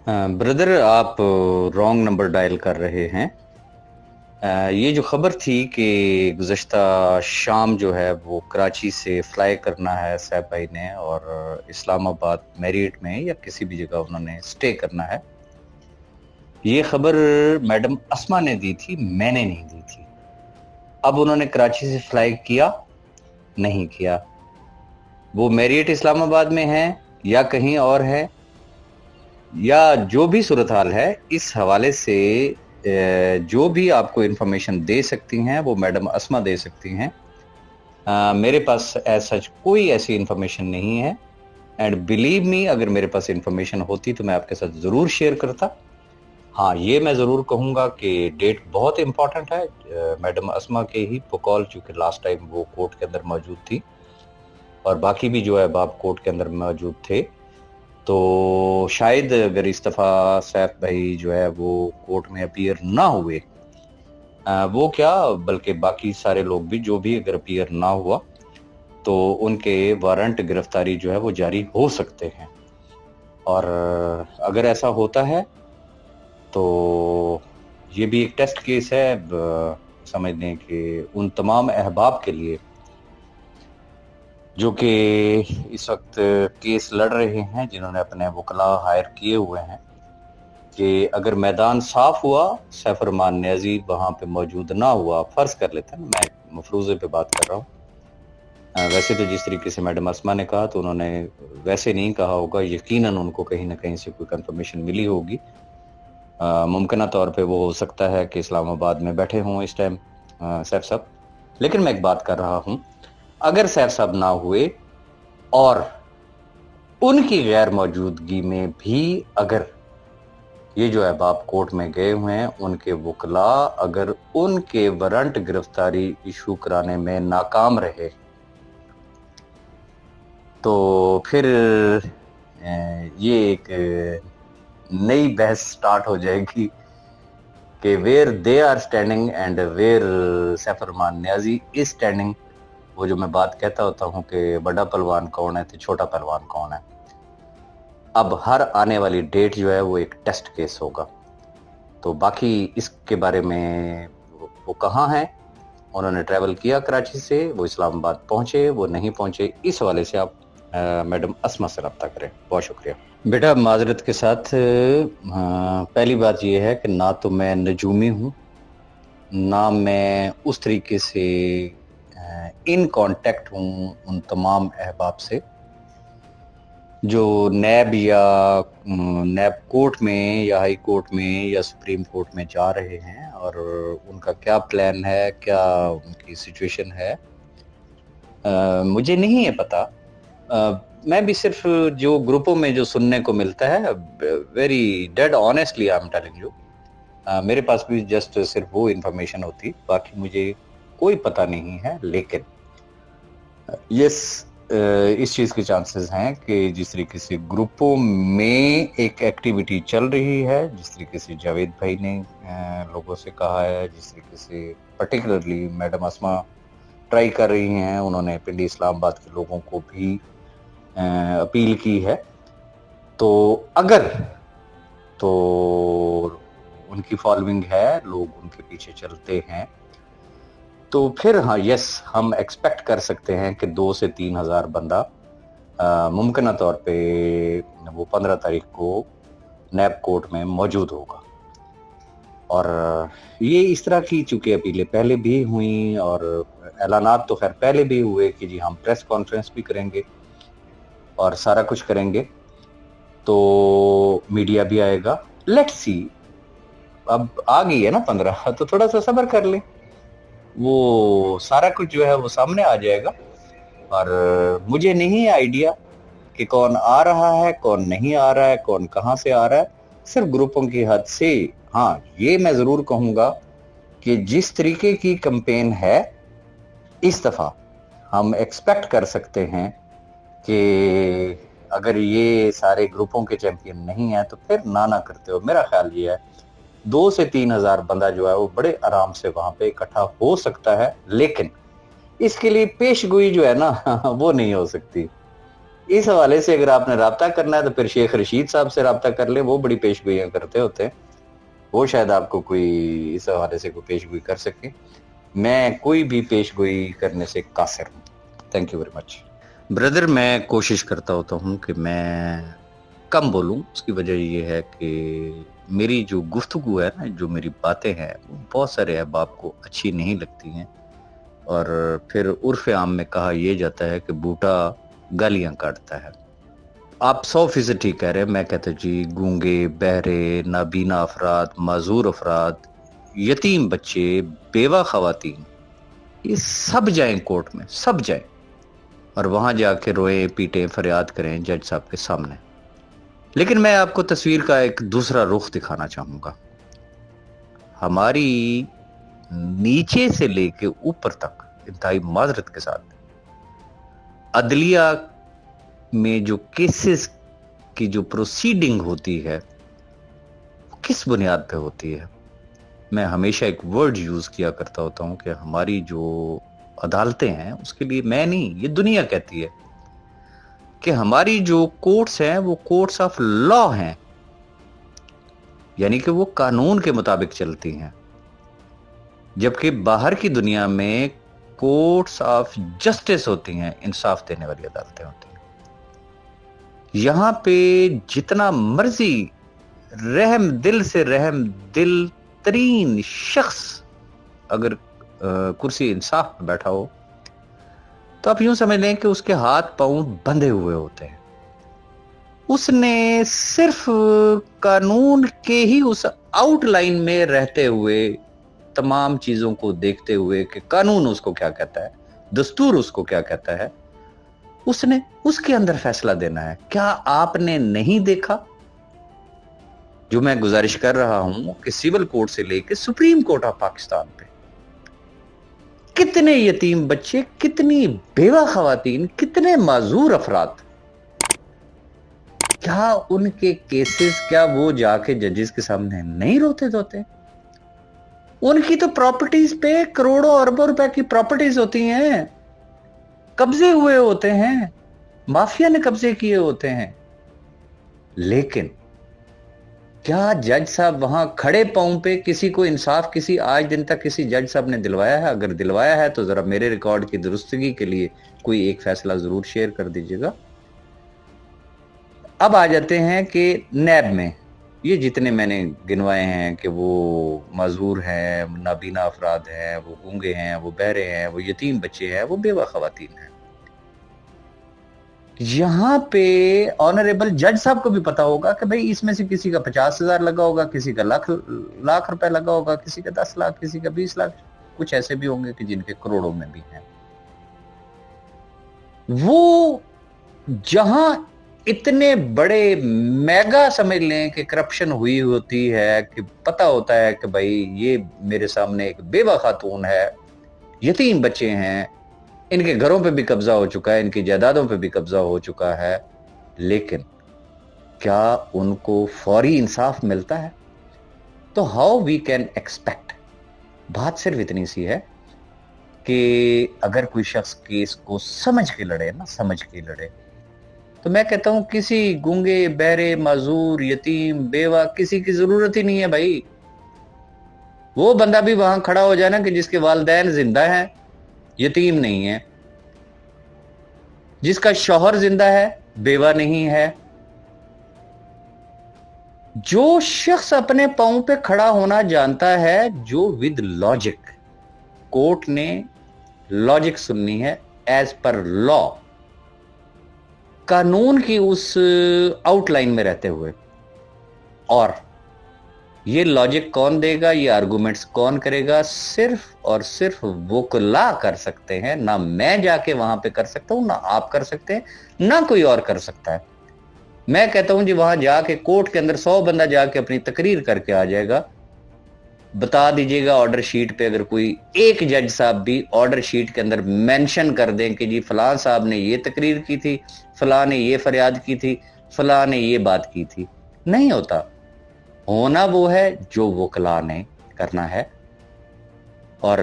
Brother, आप wrong number dial कर रहे हैं। ये जो खबर थी कि गुज़श्ता शाम जो है वो कराची से फ्लाई करना है सैफ भाई ने, और इस्लामाबाद मैरियट में या किसी भी जगह उन्होंने स्टे करना है। ये खबर मैडम अस्मा ने दी थी, मैंने नहीं दी थी। अब उन्होंने कराची से फ्लाई किया नहीं किया, वो मैरियट इस्लामाबाद में है या कहीं और है, या जो भी सूरत हाल है, इस हवाले से जो भी आपको इन्फॉर्मेशन दे सकती हैं वो मैडम अस्मा दे सकती हैं। मेरे पास सच कोई ऐसी इन्फॉर्मेशन नहीं है, एंड बिलीव मी, अगर मेरे पास इन्फॉर्मेशन होती तो मैं आपके साथ ज़रूर शेयर करता। हाँ, ये मैं ज़रूर कहूँगा कि डेट बहुत इम्पॉर्टेंट है। मैडम अस्मा के ही बकौल, चूँकि लास्ट टाइम वो कोर्ट के अंदर मौजूद थी और बाकी भी जो है बाप कोर्ट के अंदर मौजूद थे, तो शायद अगर इस दफ़ा सैफ भाई जो है वो कोर्ट में अपीयर ना हुए, वो क्या बल्कि बाकी सारे लोग भी जो भी अगर अपीयर ना हुआ तो उनके वारंट गिरफ्तारी जो है वो जारी हो सकते हैं। और अगर ऐसा होता है तो ये भी एक टेस्ट केस है, समझने कि उन तमाम अहबाब के लिए जो कि इस वक्त केस लड़ रहे हैं, जिन्होंने अपने वकला हायर किए हुए हैं, कि अगर मैदान साफ हुआ, सैफ रहमान नियाज़ी वहाँ पे मौजूद ना हुआ, फ़र्ज़ कर लेते हैं, मैं मफरूज़े पे बात कर रहा हूँ। वैसे तो जिस तरीके से मैडम अस्मा ने कहा तो उन्होंने वैसे नहीं कहा होगा, यकीनन उनको कहीं ना कहीं से कोई कंफर्मेशन मिली होगी। मुमकिन तौर पे वो हो सकता है कि इस्लामाबाद में बैठे हों इस टाइम सैफ साहब। लेकिन मैं एक बात कर रहा हूँ, अगर सैफ साहब ना हुए और उनकी गैर मौजूदगी में भी अगर ये जो अहबाब कोर्ट में गए हुए हैं, उनके वकला अगर उनके वारंट गिरफ्तारी इशू कराने में नाकाम रहे, तो फिर ये एक नई बहस स्टार्ट हो जाएगी कि where they are standing and where Saif Rahman Niazi is standing. वो जो मैं बात कहता होता हूँ कि बड़ा पहलवान कौन है तो छोटा पहलवान कौन है। अब हर आने वाली डेट जो है वो एक टेस्ट केस होगा। तो बाकी इसके बारे में वो कहाँ हैं, उन्होंने ट्रैवल किया कराची से, वो इस्लामाबाद पहुंचे, वो नहीं पहुंचे, इस हवाले से आप मैडम अस्मा से रब्ता करें। बहुत शुक्रिया बेटा। माजरत के साथ पहली बात ये है कि ना तो मैं नजूमी हूँ, ना मैं उस तरीके से इन कांटेक्ट हूँ उन तमाम अहबाब से जो नैब या नैब कोर्ट में या हाई कोर्ट में या सुप्रीम कोर्ट में जा रहे हैं, और उनका क्या प्लान है, क्या उनकी सिचुएशन है, मुझे नहीं है पता। मैं भी सिर्फ जो ग्रुपों में जो सुनने को मिलता है, very dead honestly I am telling you, मेरे पास भी जस्ट सिर्फ वो इन्फॉर्मेशन होती, बाकी मुझे कोई पता नहीं है। लेकिन यस, इस चीज़ के चांसेस हैं कि जिस तरीके से ग्रुपों में एक एक्टिविटी चल रही है, जिस तरीके से जावेद भाई ने लोगों से कहा है, जिस तरीके से पर्टिकुलरली मैडम अस्मा ट्राई कर रही हैं, उन्होंने पिंडी इस्लामाबाद के लोगों को भी अपील की है, तो अगर तो उनकी फॉलोइंग है, लोग उनके पीछे चलते हैं, तो फिर हाँ यस, हम एक्सपेक्ट कर सकते हैं कि 2 से 3 हज़ार बंदा मुमकिन तौर पे वो 15 तारीख को नैब कोर्ट में मौजूद होगा। और ये इस तरह की चूँकि अपीलें पहले भी हुई और ऐलानात तो खैर पहले भी हुए कि जी हम प्रेस कॉन्फ्रेंस भी करेंगे और सारा कुछ करेंगे, तो मीडिया भी आएगा। लेट्स सी, अब आ गई है ना 15, तो थोड़ा सा सब्र कर लें, वो सारा कुछ जो है वो सामने आ जाएगा। और मुझे नहीं आइडिया कि कौन आ रहा है, कौन नहीं आ रहा है, कौन कहाँ से आ रहा है, सिर्फ ग्रुपों की हद से। हाँ, ये मैं ज़रूर कहूँगा कि जिस तरीके की कैंपेन है इस दफ़ा, हम एक्सपेक्ट कर सकते हैं कि अगर ये सारे ग्रुपों के चैंपियन नहीं हैं तो फिर ना करते हो, मेरा ख्याल ये है 2 से 3 हज़ार बंदा जो है वो बड़े आराम से वहां पे इकट्ठा हो सकता है। लेकिन इसके लिए पेशगोई जो है ना वो नहीं हो सकती। اس حوالے سے اگر آپ نے رابطہ کرنا ہے تو پھر شیخ رشید صاحب سے رابطہ کر لیں, وہ بڑی پیش گوئیاں کرتے ہوتے ہیں, وہ شاید آپ کو کوئی اس حوالے سے کوئی پیش گوئی کر سکیں. میں کوئی بھی پیش گوئی کرنے سے قاصر ہوں. Thank you very much. Brother, میں کوشش کرتا ہوتا ہوں کہ میں کم بولوں. اس کی وجہ یہ ہے کہ میری جو گفتگو ہے نا, جو میری باتیں ہیں, وہ بہت سارے احباب کو اچھی نہیں لگتی ہیں, اور پھر عرف عام میں کہا یہ جاتا ہے کہ بوٹا گالیاں کاٹتا ہے. آپ 100% ٹھیک کہہ رہے ہیں. میں کہتا جی گونگے, بہرے, نابینا افراد, معذور افراد, یتیم بچے, بیوہ خواتین, یہ سب جائیں کورٹ میں, سب جائیں, اور وہاں جا کے روئیں پیٹیں فریاد کریں جج صاحب کے سامنے. لیکن میں آپ کو تصویر کا ایک دوسرا رخ دکھانا چاہوں گا. ہماری نیچے سے لے کے اوپر تک, انتہائی معذرت کے ساتھ, عدلیہ میں جو کیسز کی جو پروسیڈنگ ہوتی ہے وہ کس بنیاد پہ ہوتی ہے؟ میں ہمیشہ ایک ورڈ یوز کیا کرتا ہوتا ہوں کہ ہماری جو عدالتیں ہیں, اس کے لیے میں نہیں, یہ دنیا کہتی ہے کہ ہماری جو کورٹس ہیں وہ کورٹس آف لا ہیں, یعنی کہ وہ قانون کے مطابق چلتی ہیں, جبکہ باہر کی دنیا میں کورٹس آف جسٹس ہوتی ہیں, انصاف دینے والی عدالتیں ہوتی ہیں. یہاں پہ جتنا مرضی رحم دل سے رحم دل ترین شخص اگر کرسی انصاف پہ بیٹھا ہو تو آپ یوں سمجھ لیں کہ اس کے ہاتھ پاؤں بندھے ہوئے ہوتے ہیں. اس نے صرف قانون کے ہی اس آؤٹ لائن میں رہتے ہوئے, تمام چیزوں کو دیکھتے ہوئے کہ قانون اس کو کیا کہتا ہے, دستور اس کو کیا کہتا ہے, اس نے اس کے اندر فیصلہ دینا ہے. کیا آپ نے نہیں دیکھا جو میں گزارش کر رہا ہوں کہ سول کورٹ سے لے کے سپریم کورٹ آف پاکستان پہ کتنے یتیم بچے, کتنی بیوہ خواتین, کتنے معذور افراد, کیا ان کے کیسز, کیا وہ جا کے ججز کے سامنے نہیں روتے دھوتے؟ ان کی تو پراپرٹیز پہ کروڑوں اربوں روپے کی پراپرٹیز ہوتی ہیں, قبضے ہوئے ہوتے ہیں, مافیا نے قبضے کیے ہوتے ہیں. لیکن کیا جج صاحب وہاں کھڑے پاؤں پہ کسی کو انصاف, کسی آج دن تک کسی جج صاحب نے دلوایا ہے؟ اگر دلوایا ہے تو ذرا میرے ریکارڈ کی درستگی کے لیے کوئی ایک فیصلہ ضرور شیئر کر دیجیے گا. اب آ جاتے ہیں کہ نیب میں یہ جتنے میں نے گنوائے ہیں کہ وہ معذور ہیں, نابینا افراد ہیں, وہ گونگے ہیں, وہ بہرے ہیں, وہ یتیم بچے ہیں, وہ بیوہ خواتین ہیں. یہاں پہ آنریبل جج صاحب کو بھی پتا ہوگا کہ بھئی اس میں سے کسی کا 50,000 لگا ہوگا, کسی کا لاکھ روپے لگا ہوگا, کسی کا 10 لاکھ, کسی کا 20 لاکھ, کچھ ایسے بھی ہوں گے کہ جن کے کروڑوں میں بھی ہیں. وہ جہاں اتنے بڑے میگا سمجھ لیں کہ کرپشن ہوئی ہوتی ہے, کہ پتا ہوتا ہے کہ بھئی یہ میرے سامنے ایک بیوہ خاتون ہے, یتیم بچے ہیں, ان کے گھروں پہ بھی قبضہ ہو چکا ہے, ان کی جائیدادوں پہ بھی قبضہ ہو چکا ہے, لیکن کیا ان کو فوری انصاف ملتا ہے؟ تو ہاؤ وی کین ایکسپیکٹ. بات صرف اتنی سی ہے کہ اگر کوئی شخص کیس کو سمجھ کے لڑے نا, سمجھ کے لڑے, تو میں کہتا ہوں کسی گونگے, بہرے, معذور, یتیم, بیوہ, کسی کی ضرورت ہی نہیں ہے بھائی. وہ بندہ بھی وہاں کھڑا ہو جائے نا کہ جس کے والدین زندہ ہیں, یتیم نہیں ہے, جس کا شوہر زندہ ہے, بیوہ نہیں ہے. جو شخص اپنے پاؤں پہ کھڑا ہونا جانتا ہے, جو ود لاجک, کورٹ نے لاجک سننی ہے ایز پر لا, قانون کی اس آؤٹ لائن میں رہتے ہوئے. اور یہ لاجک کون دے گا, یہ آرگومنٹس کون کرے گا؟ صرف اور صرف وکلا کر سکتے ہیں. نہ میں جا کے وہاں پہ کر سکتا ہوں, نہ آپ کر سکتے ہیں, نہ کوئی اور کر سکتا ہے. میں کہتا ہوں جی وہاں جا کے کورٹ کے اندر 100 بندہ جا کے اپنی تقریر کر کے آ جائے گا. بتا دیجئے گا آرڈر شیٹ پہ, اگر کوئی ایک جج صاحب بھی آرڈر شیٹ کے اندر مینشن کر دیں کہ جی فلاں صاحب نے یہ تقریر کی تھی, فلاں نے یہ فریاد کی تھی, فلاں نے یہ بات کی تھی. نہیں ہوتا. ہونا وہ ہے جو وکلا نے کرنا ہے, اور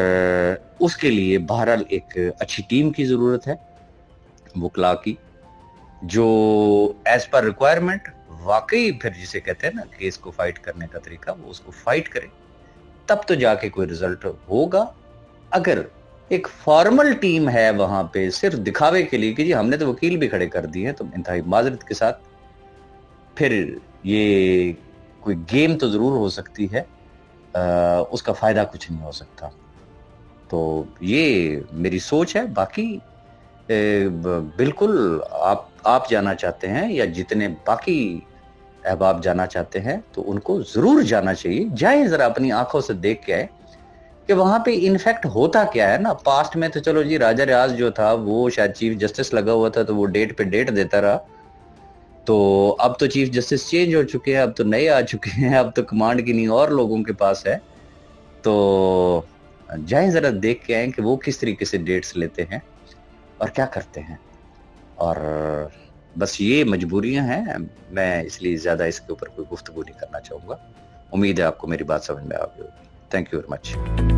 اس کے لیے بہرحال ایک اچھی ٹیم کی ضرورت ہے وکلا کی, जो एज पर रिक्वायरमेंट वाकई फिर जिसे कहते हैं ना केस को फाइट करने का तरीका, वो उसको फाइट करे, तब तो जाके कोई रिजल्ट होगा। अगर एक फॉर्मल टीम है वहां पे सिर्फ दिखावे के लिए कि जी हमने तो वकील भी खड़े कर दिए हैं, तो इंतहाई माजरत के साथ फिर ये कोई गेम तो जरूर हो सकती है, उसका फायदा कुछ नहीं हो सकता। तो ये मेरी सोच है। बाकी बिल्कुल आप जाना चाहते हैं या जितने बाकी अहबाब जाना चाहते हैं तो उनको जरूर जाना चाहिए, जाए जरा अपनी आंखों से देख के आए कि वहां पे इनफैक्ट होता क्या है ना। पास्ट में तो चलो जी राजा रियाज जो था वो शायद चीफ जस्टिस लगा हुआ था तो वो डेट पे डेट देता रहा, तो अब तो चीफ जस्टिस चेंज हो चुके हैं, अब तो नए आ चुके हैं, अब तो कमांड की नहीं और लोगों के पास है। तो जाए जरा देख के आए कि वो किस तरीके से डेट्स लेते हैं और क्या करते हैं। और बस ये मजबूरियां हैं, मैं इसलिए ज्यादा इसके ऊपर कोई गुफ्तगू नहीं करना चाहूंगा। उम्मीद है आपको मेरी बात समझ में आ गई होगी। Thank you very much.